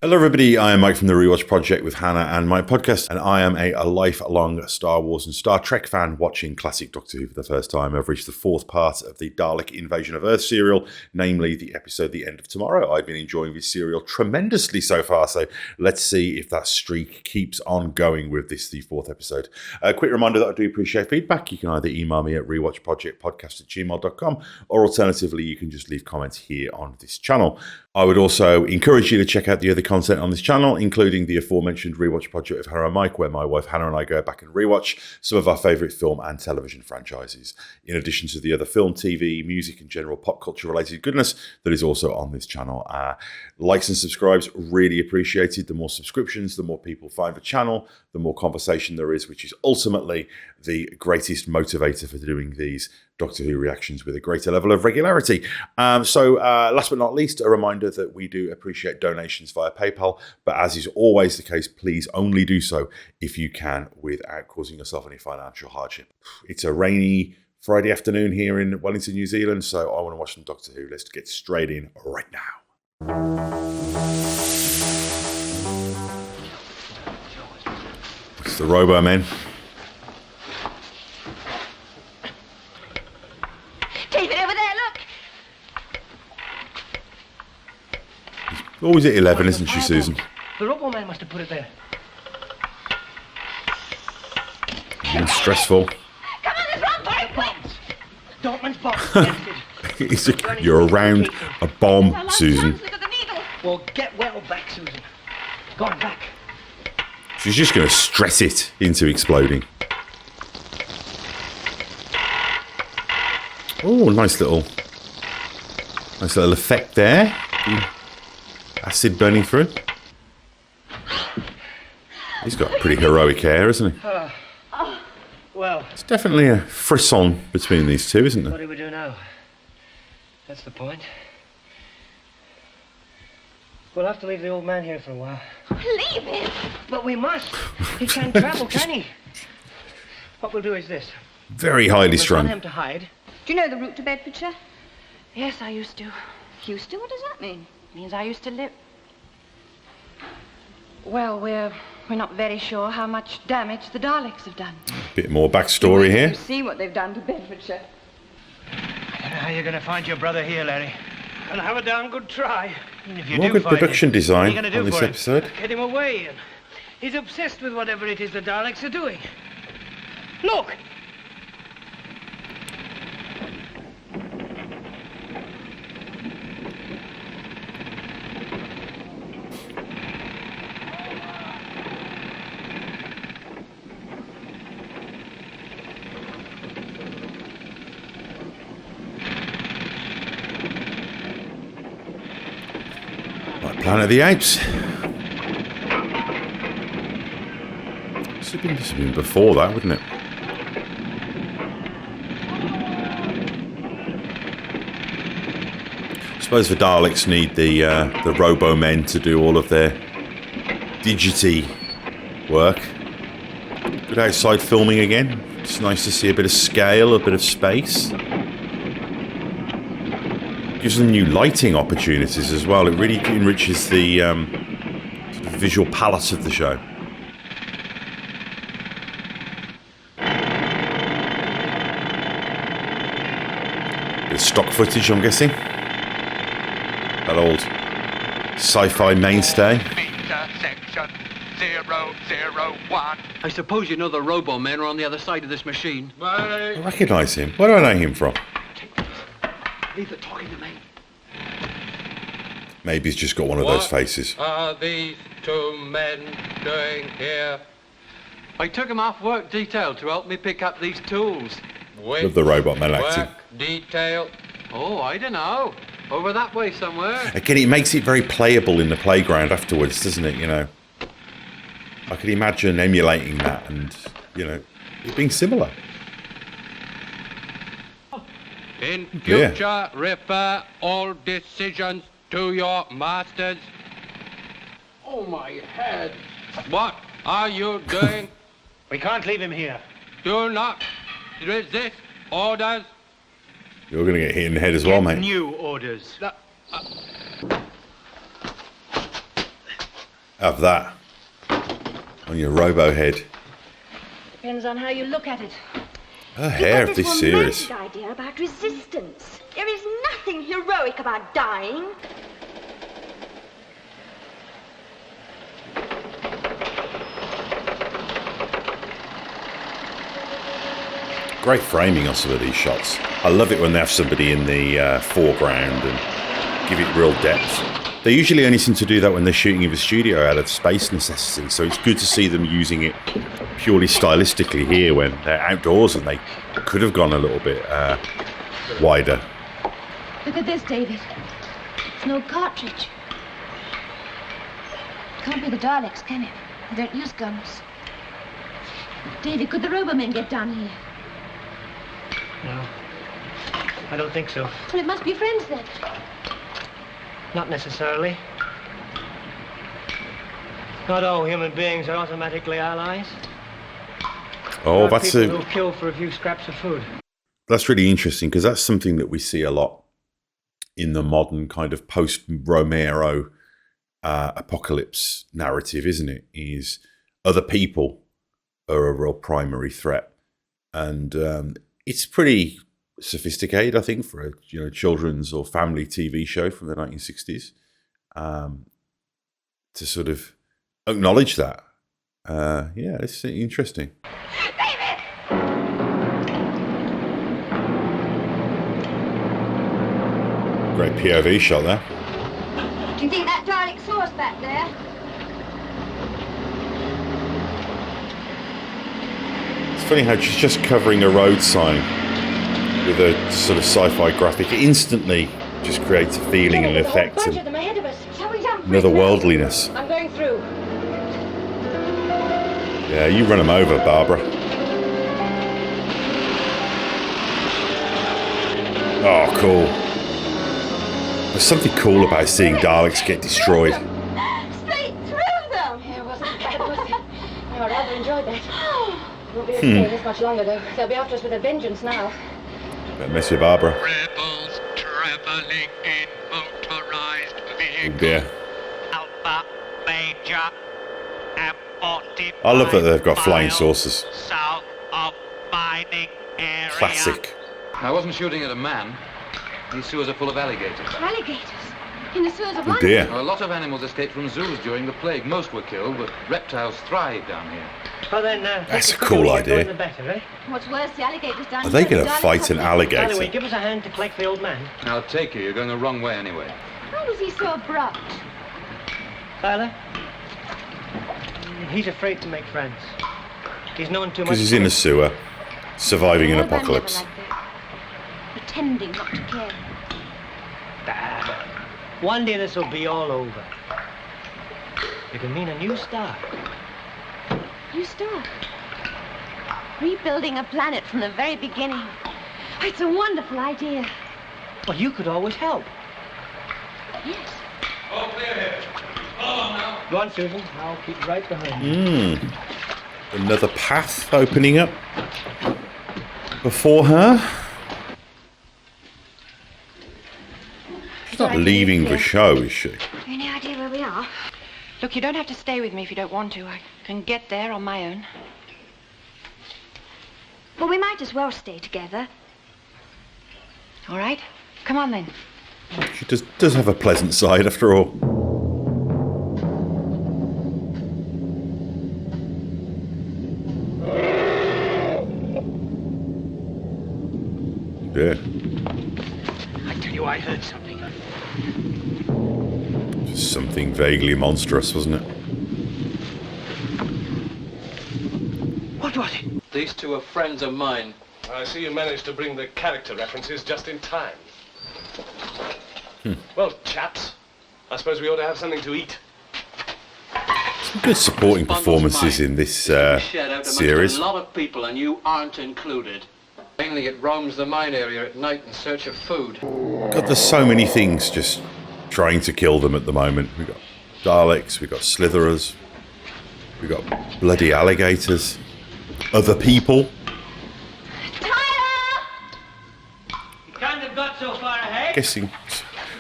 Hello everybody, I am Mike from the Rewatch Project with Hannah and my podcast, and I am a lifelong Star Wars and Star Trek fan watching classic Doctor Who for the first time. I've reached the fourth part of the Dalek Invasion of Earth serial, namely the episode The End of Tomorrow. I've been enjoying this serial tremendously so far, so let's see if that streak keeps on going with this, the fourth episode. A quick reminder that I do appreciate feedback. You can either email me at rewatchprojectpodcast@gmail.com, or alternatively, you can just leave comments here on this channel. I would also encourage you to check out the other content on this channel, including the aforementioned Rewatch Project with Hannah and Mike, where my wife Hannah and I go back and rewatch some of our favourite film and television franchises, in addition to the other film, TV, music and general pop culture related goodness that is also on this channel. Likes and subscribes, really appreciated. The more subscriptions, the more people find the channel, the more conversation there is, which is ultimately the greatest motivator for doing these Doctor Who reactions with a greater level of regularity. So last but not least, a reminder that we do appreciate donations via PayPal, but as is always the case, please only do so if you can without causing yourself any financial hardship. It's a rainy Friday afternoon here in Wellington, New Zealand, so I want to watch some Doctor Who. Let's get straight in right now. It's the Robo Men. David, over there, look! Always at 11, isn't she, Susan? The Robo Man must have put it there. It's stressful. Come on, there's one bombs! Dortmund's bomb. You're around a bomb, Susan. Look at the needle! Well, get well back, Susan. Go on, back. She's just going to stress it into exploding. Oh, nice little effect there. Acid burning through. He's got pretty heroic hair, hasn't he? Well, It's definitely a frisson between these two, isn't what there? do we do now? That's the point. We'll have to leave the old man here for a while. Leave him! But we must. He can't travel, can he? What we'll do is this. Very highly We'll tell strung. him to hide. Do you know the route to Bedfordshire? Yes, I used to. Used to? What does that mean? Means I used to live. Well, we're not very sure how much damage the Daleks have done. Bit more backstory You here. see what they've done to Bedfordshire. I don't know how you're going to find your brother here, Larry. And have a darn good try. And if you More do good find production him, design what are you gonna do on this for him? episode. Get him away. And he's obsessed with whatever it is the Daleks are doing. Look! Like Planet of the Apes. This would have been before that, wouldn't it? I suppose the Daleks need the Robo Men to do all of their digity work. Good outside filming again. It's nice to see a bit of scale, a bit of space. Gives them new lighting opportunities as well. It really enriches the sort of visual palette of the show. Bit of stock footage, I'm guessing. That old sci-fi mainstay. Section 001. I suppose you know the Robo Men are on the other side of this machine. I recognise him. Where do I know him from? Leave the talking to me. Maybe he's just got one of those faces. Are these two men doing here? I took him off work detail to help me pick up these tools. Love the Robot Man acting. Work detail. Oh, I don't know. Over that way somewhere. Again, it makes it very playable in the playground afterwards, doesn't it? You know, I could imagine emulating that and, you know, it being similar. In Yeah. future, refer all decisions to your masters. Oh, my head. What are you doing? We can't leave him here. Do not resist orders. You're going to get hit in the head as well, mate. New orders. Have that on your robo head. Depends on how you look at it. Her hair of this series. Idea about resistance. There is nothing heroic about dying. Great framing on some of these shots. I love it when they have somebody in the foreground and give it real depth. They usually only seem to do that when they're shooting in the studio out of space necessity, so it's good to see them using it purely stylistically here when they're outdoors and they could have gone a little bit wider. Look at this, David. It's no cartridge. Can't be the Daleks, can it? They don't use guns. David, could the Robomen get down here? No, I don't think so. Well, it must be friends then. Not necessarily. Not all human beings are automatically allies. Oh, There are people who kill for a few scraps of food. That's really interesting because that's something that we see a lot in the modern kind of post-Romero apocalypse narrative, isn't it? Is other people are a real primary threat, and it's pretty sophisticated, I think, for a children's or family TV show from the 1960s to sort of acknowledge that. Yeah, it's interesting. Great POV shot there. Do you think that Dalek saw us back there? It's funny how she's just covering a road sign with a sort of sci-fi graphic. It instantly just creates a feeling and an effect and another worldliness. I'm going through. Yeah, you run them over, Barbara. Oh, cool. There's something cool about seeing Daleks get destroyed. Straight through them! Yeah, it wasn't bad, was it? I rather enjoyed that. Won't be able to stay this much longer, though. They'll be after us with a vengeance now. Don't mess with Barbara. Rebels traveling in motorized Oh vehicles. dear. Alpha, Major, I love that they've got flying saucers. South of mining area. Classic. I wasn't shooting at a man. These sewers are full of alligators. Alligators? In the sewers of Oh London? dear. A lot of animals escaped from zoos during the plague. Most were killed, but reptiles thrive down here. Well then, That's a cool idea. The better, eh? What's worse, the alligators down Are they here, going the to Daleks fight have an them. By the way, alligator? give us a hand to collect the old man. I'll take you. You're going the wrong way anyway. Why was he so abrupt? Tyler? He's afraid to make friends. He's known too much. Because he's in a sewer, surviving an Well, they're never apocalypse. like that. Pretending not to care. One day this will be all over. It can mean a new start. You start. Rebuilding a planet from the very beginning. It's a wonderful idea. Well, you could always help. Yes. All clear here. Follow on now. Go on, Susan. I'll keep right behind you. Another path opening up before her. She's not leaving the show, is she? Any idea where we are? Look, you don't have to stay with me if you don't want to. I can get there on my own. Well, we might as well stay together. All right? Come on, then. She does have a pleasant side, after all. Yeah. I tell you, I heard something. Something vaguely monstrous, wasn't it? What was it? These two are friends of mine. I see you managed to bring the character references just in time. Well, chaps, I suppose we ought to have something to eat. Some good supporting performances in this series. A lot of people, and you aren't included. Mainly it roams the mine area at night in search of food. God, there's so many things just trying to kill them at the moment. We've got Daleks, we've got Slitherers, we've got bloody alligators, other people. You can't have got so far ahead. Guessing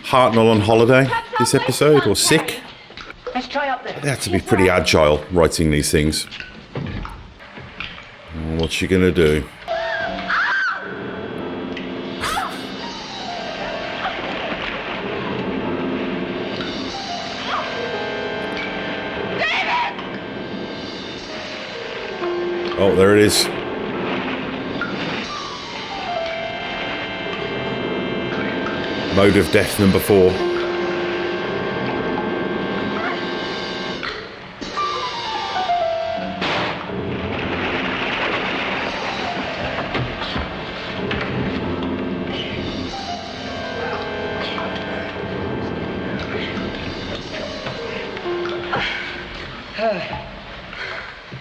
Hartnell on holiday this episode, or sick. Let's Try up there. They have to be pretty agile writing these things. What's she gonna do? Oh, there it is. Mode of death number 4.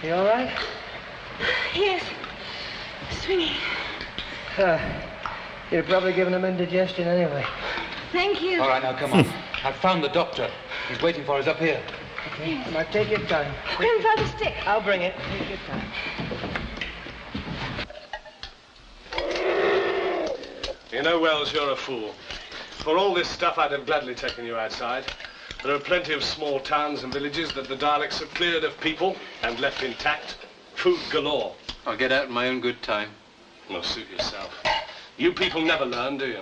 You all right? Yes. Swinging. You'd have probably given him indigestion anyway. Thank you. All right, now come on. I've found the doctor. He's waiting for us up here. Okay. Now take your time. Grandfather, stick. I'll bring it. Take your time. You know, Wells, you're a fool. For all this stuff, I'd have gladly taken you outside. There are plenty of small towns and villages that the Daleks have cleared of people and left intact. Food galore. I'll get out in my own good time. Well, suit yourself. You people never learn, do you?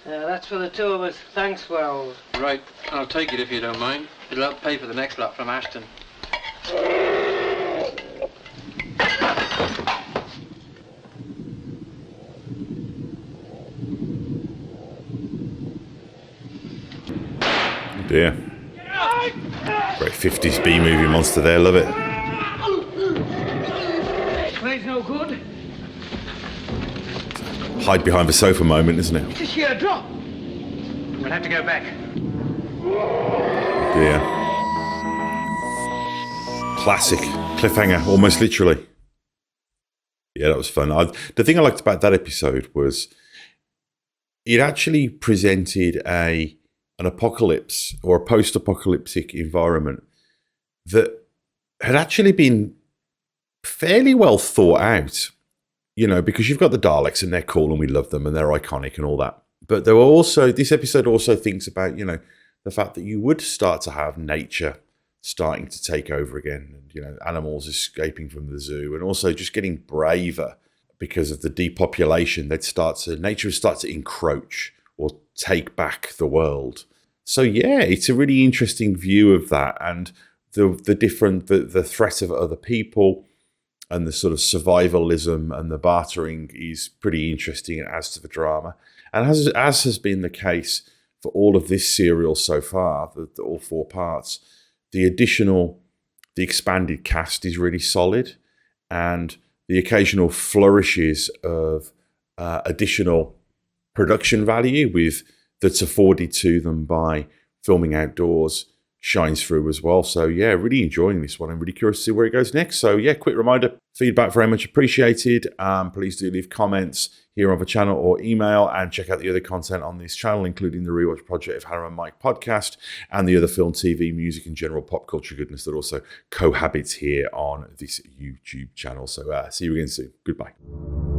That's for the two of us. Thanks, Wells. Right, I'll take it if you don't mind. It'll help pay for the next lot from Ashton. Dear. Great 50s B-movie monster there, love it. This play's no good. Hide behind the sofa moment, isn't it? It's a sheer drop. We'll have to go back. Dear. Classic. Cliffhanger, almost literally. Yeah, that was fun. The thing I liked about that episode was it actually presented an apocalypse or a post-apocalyptic environment that had actually been fairly well thought out, you know, because you've got the Daleks and they're cool and we love them and they're iconic and all that. But there were also, this episode also thinks about, you know, the fact that you would start to have nature starting to take over again, and, you know, animals escaping from the zoo and also just getting braver because of the depopulation. Nature would start to encroach or take back the world. So yeah, it's a really interesting view of that, and the threat of other people and the sort of survivalism and the bartering is pretty interesting and adds to the drama. And as has been the case for all of this serial so far, all 4 parts, the expanded cast is really solid, and the occasional flourishes of additional production value that's afforded to them by filming outdoors shines through as well. So yeah, really enjoying this one. I'm really curious to see where it goes next. So yeah, quick reminder, feedback very much appreciated. Please do leave comments here on the channel or email, and check out the other content on this channel, including the Rewatch Project of Hannah and Mike podcast and the other film, TV, music and general pop culture goodness that also cohabits here on this YouTube channel. So see you again soon. Goodbye.